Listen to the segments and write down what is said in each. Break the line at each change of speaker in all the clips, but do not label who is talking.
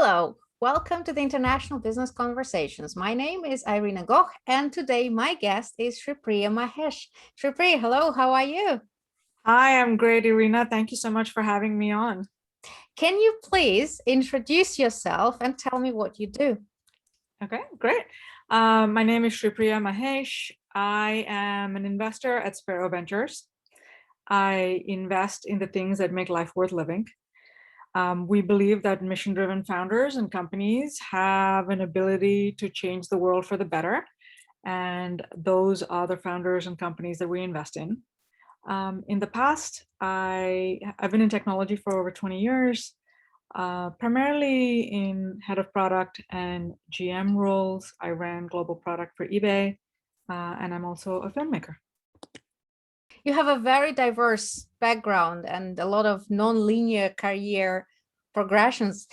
Hello, welcome to the International Business Conversations. My name is Irina Goch, and today my guest is Shripriya Mahesh. Shripriya, hello, how are you?
Hi, I'm great, Irina. Thank you so much for having me on.
Can you please introduce yourself and tell me what you do?
Okay, great. My name is Shripriya Mahesh. I am an investor at Spero Ventures. I invest in the things that make life worth living. We believe that mission-driven founders and companies have an ability to change the world for the better, and those are the founders and companies that we invest in. In the past, I've been in technology for over 20 years, primarily in head of product and GM roles. I ran global product for eBay, and I'm also a filmmaker.
You have a very diverse background and a lot of non-linear career progressions.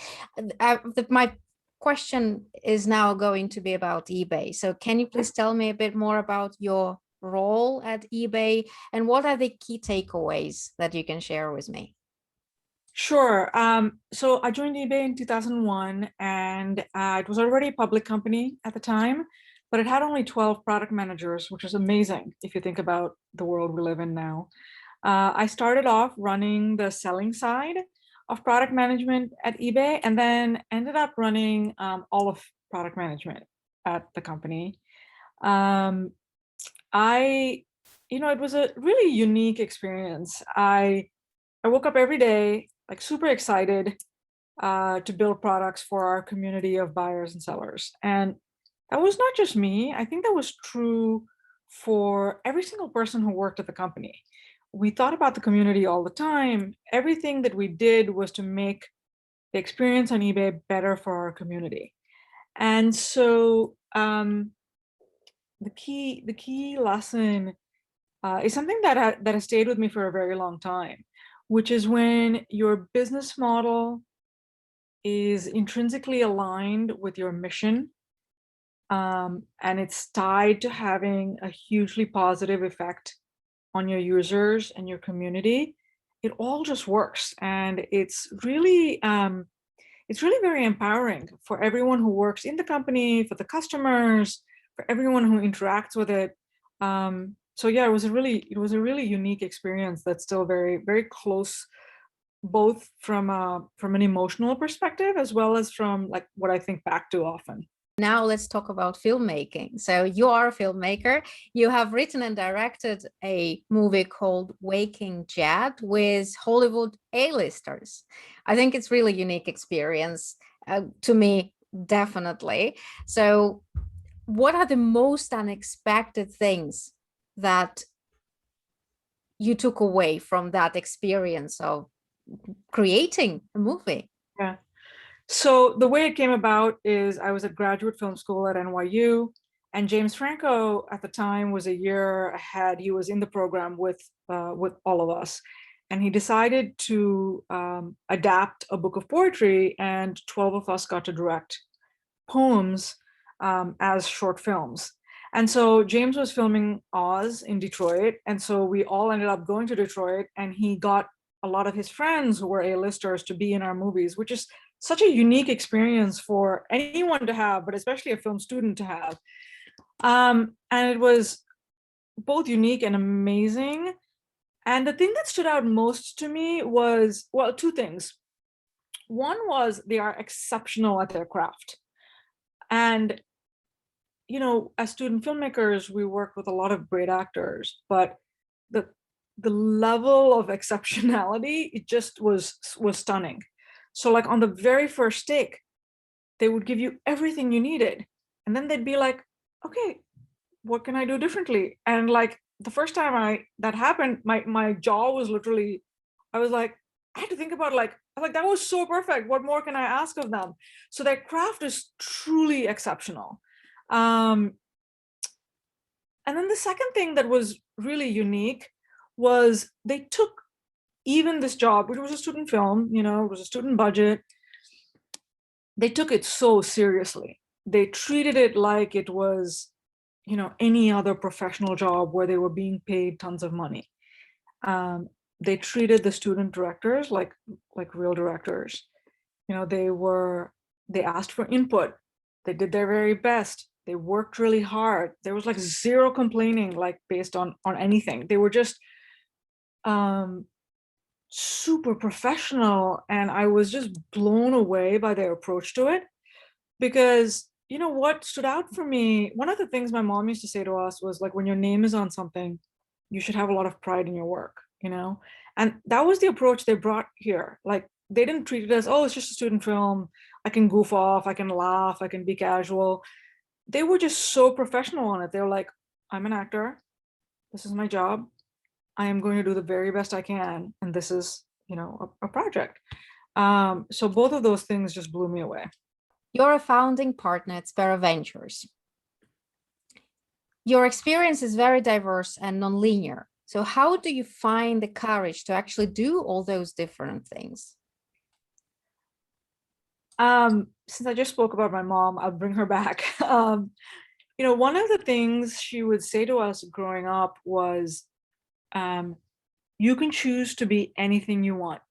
My question is now going to be about eBay. So can you please tell me a bit more about your role at eBay and what are the key takeaways that you can share with me?
Sure. So I joined eBay in 2001, and it was already a public company at the time, but it had only 12 product managers, which is amazing if you think about the world we live in now. I started off running the selling side of product management at eBay, and then ended up running all of product management at the company. Um, it was a really unique experience. I woke up every day like super excited to build products for our community of buyers and sellers. And that was not just me. I think that was true for every single person who worked at the company. We thought about the community all the time. Everything that we did was to make the experience on eBay better for our community. And so the key lesson is something that has stayed with me for a very long time, which is when your business model is intrinsically aligned with your mission, and it's tied to having a hugely positive effect on your users and your community, it all just works. And it's really very empowering for everyone who works in the company, for the customers, for everyone who interacts with it. So yeah, it was a really unique experience that's still very, very close, both from an emotional perspective as well as from like what I think back to often.
Now let's talk about filmmaking. So you are a filmmaker. You have written and directed a movie called Waking Jad with Hollywood A-listers. I think it's really unique experience to me, definitely. So what are the most unexpected things that you took away from that experience of creating a movie?
Yeah. So the way it came about is I was at graduate film school at NYU, and James Franco at the time was a year ahead. He was in the program with all of us, and he decided to adapt a book of poetry, and 12 of us got to direct poems as short films. And so James was filming Oz in Detroit, and so we all ended up going to Detroit, and he got a lot of his friends who were A-listers to be in our movies, which is such a unique experience for anyone to have, but especially a film student to have. And it was both unique and amazing. And the thing that stood out most to me was, well, two things. One was they are exceptional at their craft. And, as student filmmakers, we work with a lot of great actors, but the the level of exceptionality, it just was stunning. So like on the very first take, they would give you everything you needed, and then they'd be like, okay, what can I do differently? And like the first time that happened, my jaw was literally, I was like, I had to think about like that was so perfect. What more can I ask of them? So their craft is truly exceptional. Um, and then the second thing that was really unique was they took even this job, which was a student film, it was a student budget, they took it so seriously. They treated it like it was, any other professional job where they were being paid tons of money. They treated the student directors like real directors. They were They asked for input. They did their very best. They worked really hard. There was like zero complaining, like based on anything. They were just super professional, and I was just blown away by their approach to it. Because you know what stood out for me, one of the things my mom used to say to us was like, when your name is on something, you should have a lot of pride in your work, you know. And that was the approach they brought here. Like, they didn't treat it as, oh, it's just a student film, I can goof off, I can laugh, I can be casual. They were just so professional on it. They were like, I'm an actor, this is my job, I am going to do the very best I can, and this is, you know, a project. So both of those things just blew me away.
You're a founding partner at Spero Ventures. Your experience is very diverse and non-linear. So how do you find the courage to actually do all those different things?
Since I just spoke about my mom, I'll bring her back. You know, one of the things she would say to us growing up was, you can choose to be anything you want.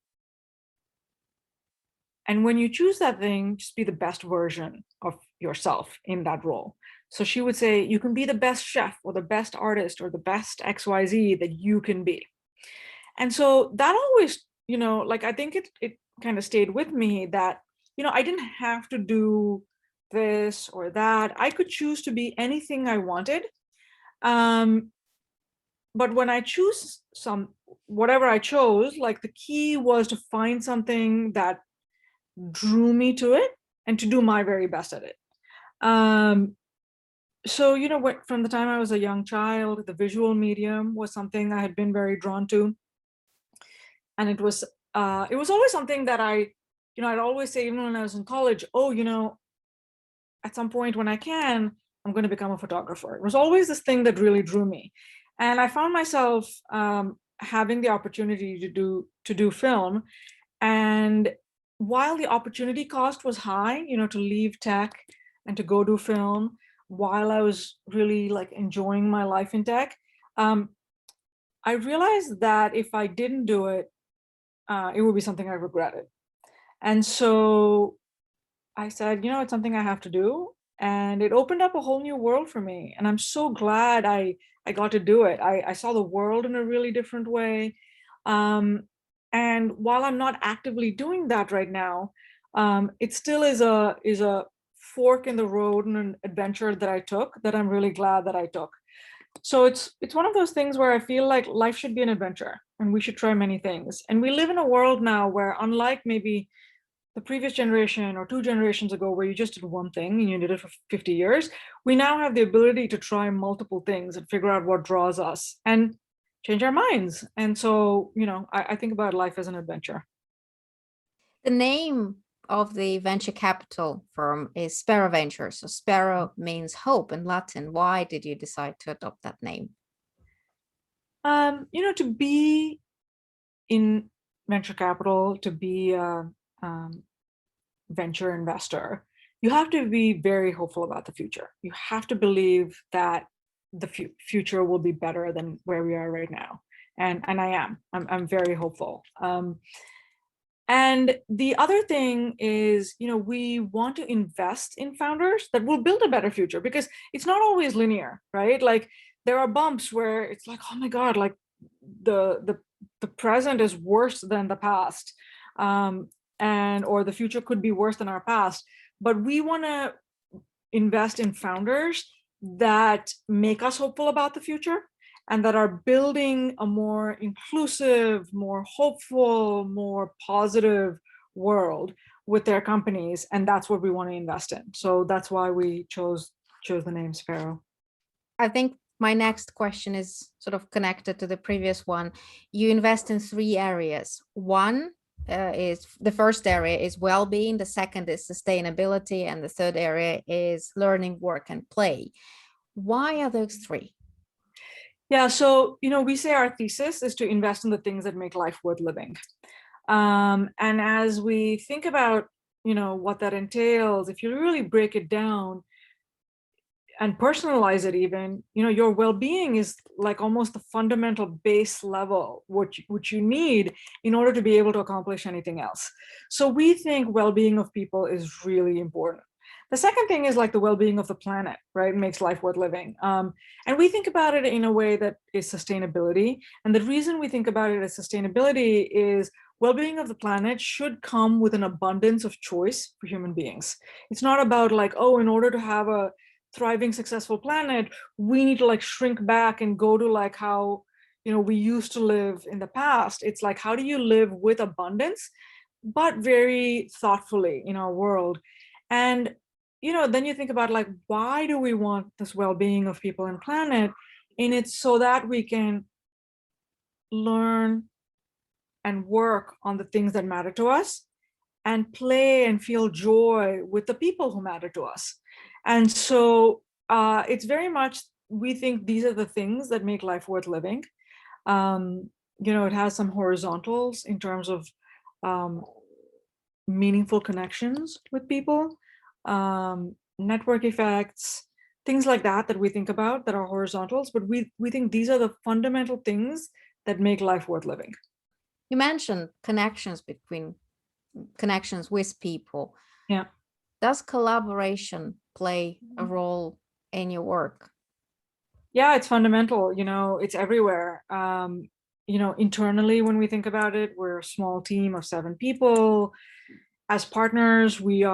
And when you choose that thing, just be the best version of yourself in that role. So she would say, you can be the best chef or the best artist or the best XYZ that you can be. And so that always, you know, like, I think it kind of stayed with me that, you know, I didn't have to do this or that. I could choose to be anything I wanted. But when I choose whatever I chose, like, the key was to find something that drew me to it and to do my very best at it. So, you know, from the time I was a young child, the visual medium was something I had been very drawn to. And it was always something that you know, I'd always say, even when I was in college, oh, you know, at some point when I can, I'm going to become a photographer. It was always this thing that really drew me. And I found myself having the opportunity to do film. And while the opportunity cost was high, you know, to leave tech and to go do film, while I was really like enjoying my life in tech, I realized that if I didn't do it, it would be something I regretted. And so I said, you know, it's something I have to do. And it opened up a whole new world for me. And I'm so glad I got to do it. I saw the world in a really different way. And while I'm not actively doing that right now, it still is a fork in the road and an adventure that I took that I'm really glad that I took. So it's one of those things where I feel like life should be an adventure and we should try many things. And we live in a world now where, unlike maybe the previous generation or 2 generations ago, where you just did one thing and you did it for 50 years, we now have the ability to try multiple things and figure out what draws us and change our minds. And so, you know, I think about life as an adventure.
The name of the venture capital firm is Spero Ventures. So Spero means hope in Latin. Why did you decide to adopt that name?
You know, to be in venture capital, to be a venture investor, you have to be very hopeful about the future. You have to believe that the future will be better than where we are right now. And I'm very hopeful. And the other thing is, you know, we want to invest in founders that will build a better future, because it's not always linear, right? Like, there are bumps where it's like, oh my God, like the present is worse than the past, or the future could be worse than our past. But we want to invest in founders that make us hopeful about the future and that are building a more inclusive, more hopeful, more positive world with their companies. And that's what we want to invest in. So that's why we chose the name Spero.
I think my next question is sort of connected to the previous one. You invest in 3 areas. One is the first area is well-being, the second is sustainability, and the third area is learning, work, and play. Why are those 3?
Yeah, so, you know, we say our thesis is to invest in the things that make life worth living. And as we think about, you know, what that entails, if you really break it down, and personalize it even, your well-being is like almost the fundamental base level, which you need in order to be able to accomplish anything else. So we think well-being of people is really important. The second thing is like the well-being of the planet, right? It makes life worth living. And we think about it in a way that is sustainability. And the reason we think about it as sustainability is well-being of the planet should come with an abundance of choice for human beings. It's not about like, oh, in order to have a thriving, successful planet, we need to like shrink back and go to like how, we used to live in the past. It's like, how do you live with abundance, but very thoughtfully in our world? And, then you think about like, why do we want this well-being of people and planet? And it's so that we can learn and work on the things that matter to us and play and feel joy with the people who matter to us. And so it's very much, we think these are the things that make life worth living. It has some horizontals in terms of meaningful connections with people, network effects, things like that we think about that are horizontals, but we think these are the fundamental things that make life worth living.
You mentioned connections with people.
Yeah.
Does collaboration play a role in your work?
Yeah, it's fundamental. It's everywhere. Internally, when we think about it, we're a small team of 7 people. As partners, we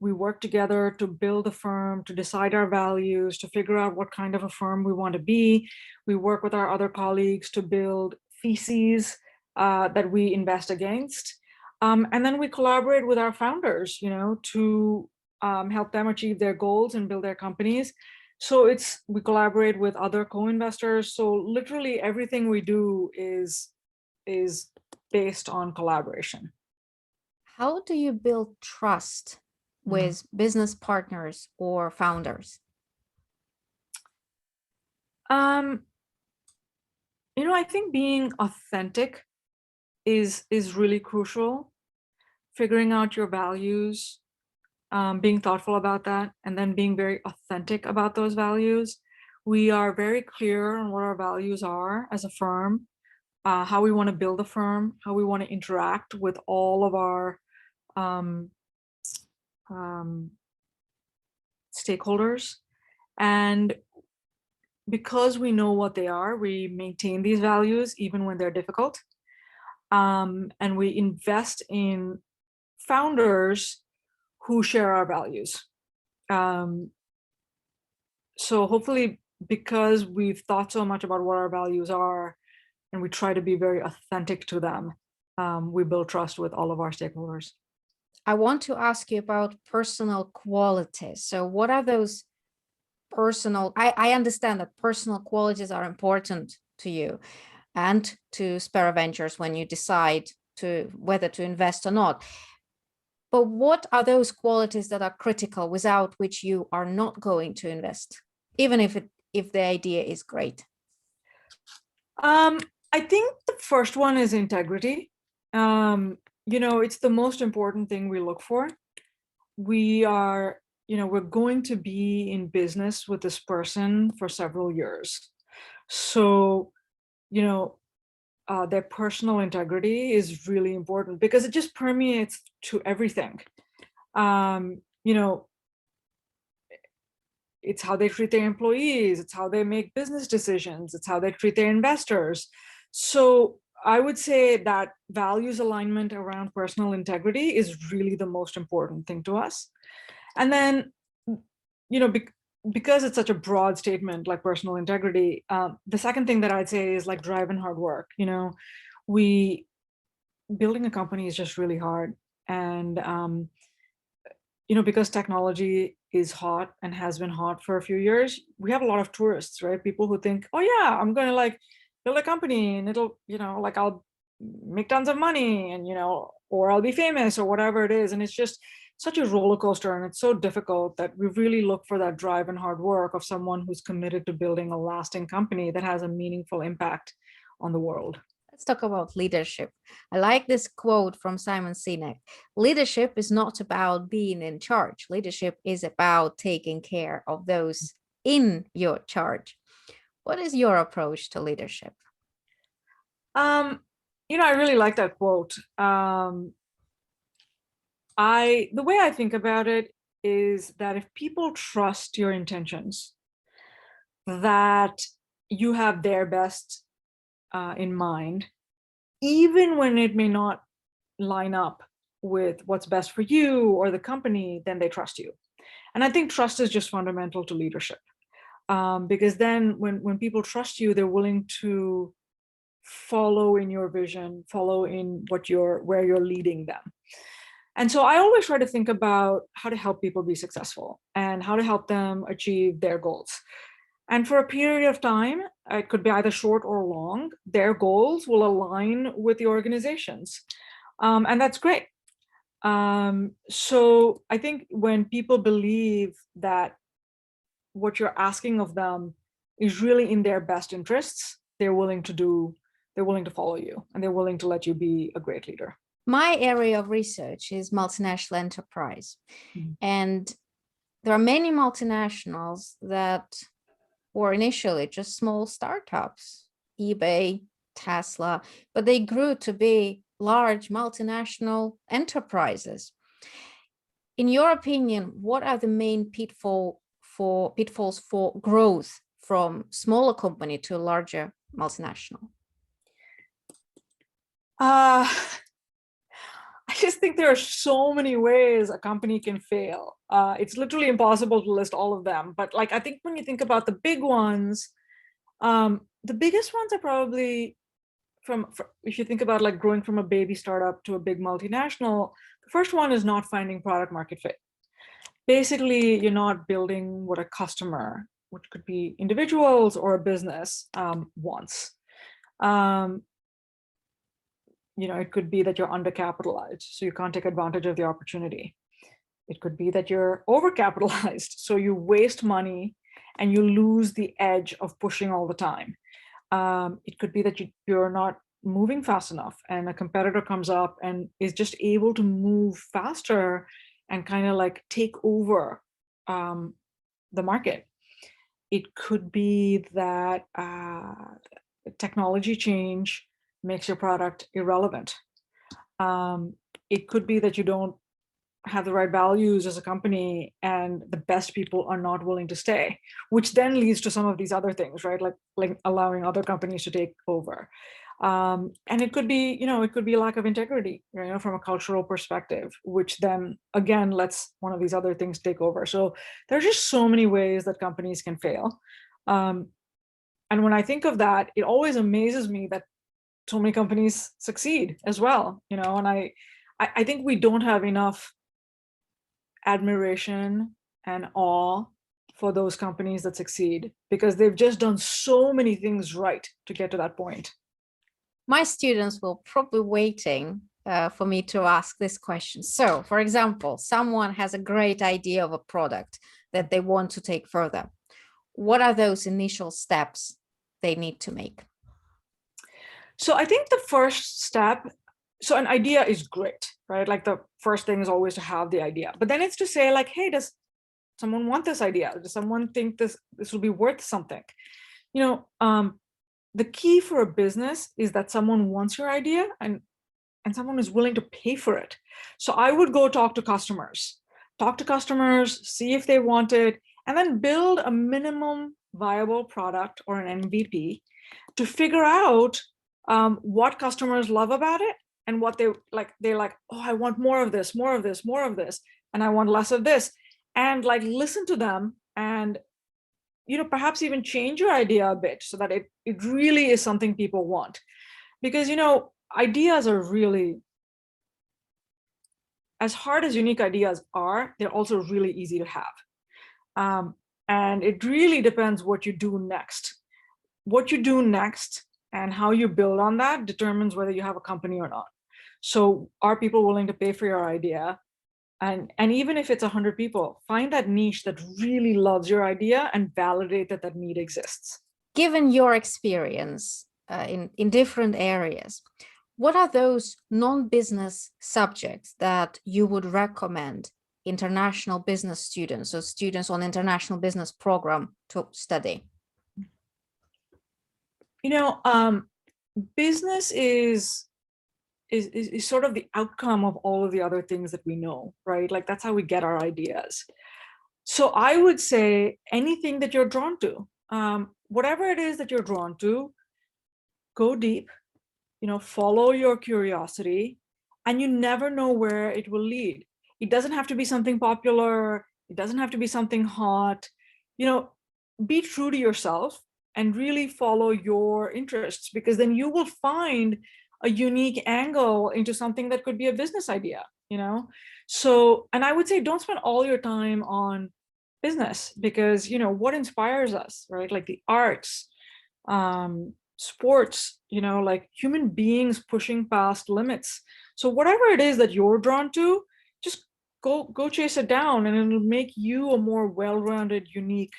work together to build a firm, to decide our values, to figure out what kind of a firm we want to be. We work with our other colleagues to build theses that we invest against. And then we collaborate with our founders, to help them achieve their goals and build their companies. So we collaborate with other co-investors. So literally everything we do is based on collaboration.
How do you build trust with business partners or founders?
I think being authentic is really crucial. Figuring out your values, being thoughtful about that, and then being very authentic about those values. We are very clear on what our values are as a firm, how we want to build a firm, how we want to interact with all of our stakeholders. And because we know what they are, we maintain these values even when they're difficult. And we invest in founders who share our values. So hopefully, because we've thought so much about what our values are and we try to be very authentic to them, we build trust with all of our stakeholders.
I want to ask you about personal qualities. So what are those personal, I understand that personal qualities are important to you and to Spero Ventures when you decide whether to invest or not. But what are those qualities that are critical without which you are not going to invest, even if the idea is great?
I think the first one is integrity. It's the most important thing we look for. We're going to be in business with this person for several years. So, their personal integrity is really important because it just permeates to everything. It's how they treat their employees, it's how they make business decisions, it's how they treat their investors. So I would say that values alignment around personal integrity is really the most important thing to us. And then, because it's such a broad statement like personal integrity, the second thing that I'd say is like drive and hard work. Building a company is just really hard. And, because technology is hot and has been hot for a few years, we have a lot of tourists, right? People who think, oh yeah, I'm going to like build a company and it'll, like I'll make tons of money and, or I'll be famous or whatever it is. And it's just such a roller coaster and it's so difficult that we really look for that drive and hard work of someone who's committed to building a lasting company that has a meaningful impact on the world.
Let's talk about leadership. I like this quote from Simon Sinek. Leadership is not about being in charge. Leadership is about taking care of those in your charge. What is your approach to leadership?
I really like that quote. The way I think about it is that if people trust your intentions, that you have their best in mind, even when it may not line up with what's best for you or the company, then they trust you. And I think trust is just fundamental to leadership, because then when people trust you, they're willing to follow in your vision, follow in where you're leading them. And so I always try to think about how to help people be successful and how to help them achieve their goals. And for a period of time, it could be either short or long, their goals will align with the organization's. And that's great. So I think when people believe that what you're asking of them is really in their best interests, they're willing to follow you, and they're willing to let you be a great leader.
My area of research is multinational enterprise.
Mhm.
And there are many multinationals that were initially just small startups, eBay, Tesla, but they grew to be large multinational enterprises. In your opinion, what are the main pitfalls for growth from smaller company to a larger multinational?
I just think there are so many ways a company can fail. It's literally impossible to list all of them. But like, I think when you think about the big ones, the biggest ones are probably if you think about like growing from a baby startup to a big multinational, the first one is not finding product market fit. Basically, you're not building what a customer, which could be individuals or a business, wants. It could be that you're undercapitalized, so you can't take advantage of the opportunity. It could be that you're overcapitalized, so you waste money and you lose the edge of pushing all the time. It could be that you're not moving fast enough and a competitor comes up and is just able to move faster and kind of like take over the market. It could be that technology change makes your product irrelevant. It could be that you don't have the right values as a company and the best people are not willing to stay, which then leads to some of these other things, right? Like allowing other companies to take over. And it could be, lack of integrity, from a cultural perspective, which then again lets one of these other things take over. So there's just so many ways that companies can fail. And when I think of that, it always amazes me that so many companies succeed as well, and I think we don't have enough admiration and awe for those companies that succeed because they've just done so many things right to get to that point.
My students will probably waiting for me to ask this question. So, for example, someone has a great idea of a product that they want to take further. What are those initial steps they need to make?
So I think the first step, so an idea is great, right? Like the first thing is always to have the idea, but then it's to say like, hey, does someone want this idea? Does someone think this will be worth something? The key for a business is that someone wants your idea and someone is willing to pay for it. So I would go talk to customers, see if they want it, and then build a minimum viable product or an MVP to figure out what customers love about it and what they're like, oh, I want more of this, and I want less of this. And like listen to them and perhaps even change your idea a bit so that it really is something people want. Because ideas are really, as hard as unique ideas are, they're also really easy to have. And it really depends what you do next. What you do next and how you build on that determines whether you have a company or not. So are people willing to pay for your idea? And even if it's 100 people, find that niche that really loves your idea and validate that need exists.
Given your experience in different areas, what are those non-business subjects that you would recommend international business students or students on international business program to study?
Business is sort of the outcome of all of the other things that we know, right? Like that's how we get our ideas. So I would say anything that you're drawn to, whatever it is that you're drawn to, go deep, follow your curiosity, and you never know where it will lead. It doesn't have to be something popular. It doesn't have to be something hot. Be true to yourself and really follow your interests, because then you will find a unique angle into something that could be a business idea, So, and I would say don't spend all your time on business, because, what inspires us, right? Like the arts, sports, like human beings pushing past limits. So whatever it is that you're drawn to, just go chase it down, and it'll make you a more well-rounded, unique,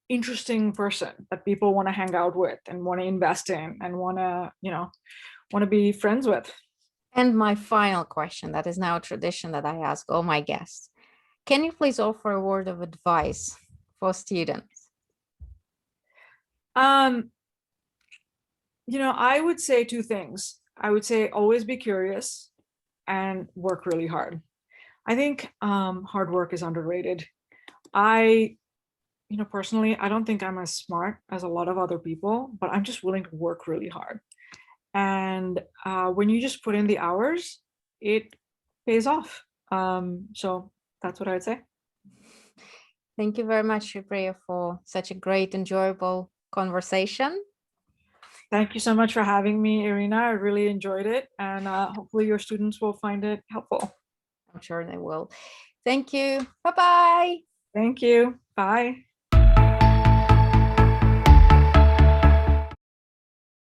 interesting person that people want to hang out with and want to invest in and want to be friends with.
And my final question, that is now a tradition that I ask all my guests. Can you please offer a word of advice for students?
I would say two things. I would say always be curious and work really hard. I think hard work is underrated. Personally, I don't think I'm as smart as a lot of other people, but I'm just willing to work really hard. And when you just put in the hours, it pays off. So that's what I would say.
Thank you very much, Shripriya, for such a great, enjoyable conversation.
Thank you so much for having me, Irina. I really enjoyed it, and hopefully your students will find it helpful.
I'm sure they will. Thank you. Bye-bye.
Thank you. Bye.